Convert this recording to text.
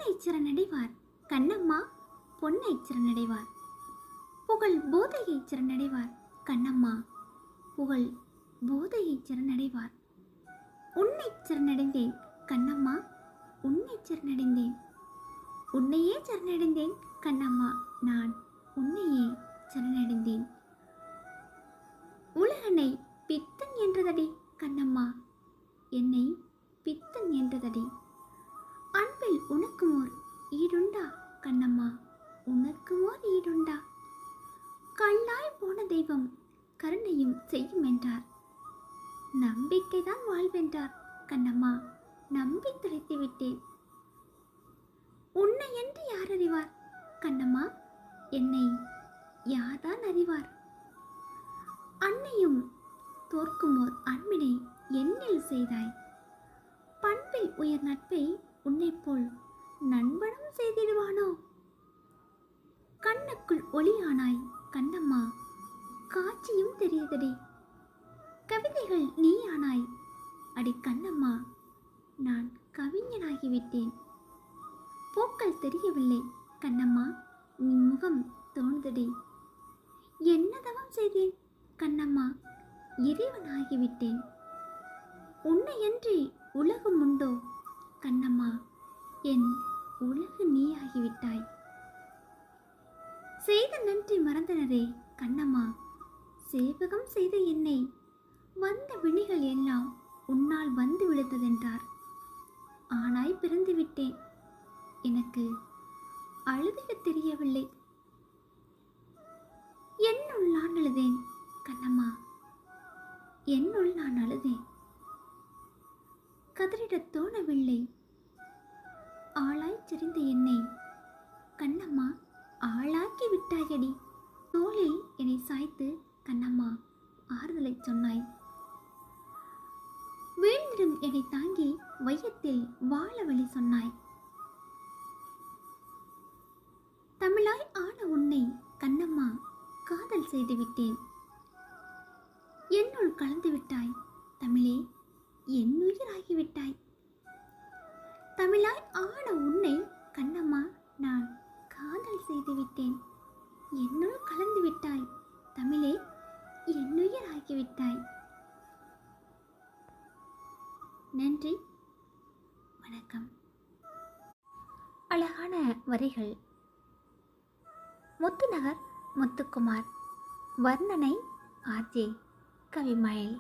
உன்னை சிறனடைவார் கண்ணம்மா பொன்னை சிறனடைவார். புகழ் போதையை சிறனடைவார் கண்ணம்மா புகழ் போதையை சிறனடைவார். உன்னை சிறனடைந்தேன் கண்ணம்மா உன்னை சிறனடைந்தேன். உன்னையே சரணடைந்தேன் கண்ணம்மா நான் உன்னையே சரணடைந்தேன். உலகனை பித்தன் என்றதடி கண்ணம்மா என்னை பித்தன் என்றதடி. அன்பில் உனக்குமோர் ஈடுண்டா கண்ணம்மா உனக்குமோர் ஈடுண்டா. கல்லாய் போன தெய்வம் கருணையும் செய்யும் என்றார். நம்பிக்கைதான் வாழ்வென்றார் கண்ணம்மா நம்பி தொலைத்து விட்டேன். உன்னை என்று யார் அறிவார் கண்ணம்மா என்னை யார்தான் அறிவார். அன்னையும் தோற்குமோர் அன்பினை என்னில் செய்தாய். பண்பில் உயர் நட்பை உன்னை போல் நண்பனும் செய்திடுவானோ. கண்ணுக்குள் ஒளியானாய் கண்ணம்மா காட்சியும் தெரியுதடி. கவிதைகள் நீ ஆனாய் அடி கண்ணம்மா நான் கவிஞனாகிவிட்டேன். பூக்கள் தெரியவில்லை கண்ணம்மா நீ முகம் தோணுதடி. என்ன தவம் செய்தேன் கண்ணம்மா இறைவனாகிவிட்டேன். உன்னையன்றி உலகம் உண்டோ கண்ணம்மா என் உலகு நீ ஆகிவிட்டாய். செய்த நன்றி மறந்தனரே கண்ணம்மா சேவகம் செய்த என்னை வந்த விழிகள் எல்லாம் உன்னால் வந்து விழுந்ததென்றார். ஆனாய் பிறந்து விட்டேன் எனக்கு அழுதிட தெரியவில்லை. என்னுள் நான் அழுதேன் கண்ணம்மா என்னுள் நான் அழுதேன். கதறிடத் தோணவில்லை. ஆளாய் செறிந்த என்னை கண்ணம்மா ஆளாக்கி விட்டாயடி. தோளில் என்னை சாய்த்து கண்ணம்மா ஆறுதலை சொன்னாய். வீழ்ந்திடும் என்னை தாங்கி வையத்தில் வாழ வழி சொன்னாய். தமிழாய் ஆன உன்னை கண்ணம்மா காதல் செய்து விட்டேன். என்னுள் கலந்து விட்டாய் தமிழே என்னுயிராகிவிட்டாய். தமிழாய் ஆன உன்னை கண்ணம்மா நான் காதல் செய்து விட்டேன். என்னுள் கலந்து விட்டாய் தமிழே என்னுயிராகிவிட்டாய். நன்றி வணக்கம். அழகான வரிகள். முத்துநகர் முத்துக்குமார். வர்ணனை ஆர்ஜே கவிமயில்.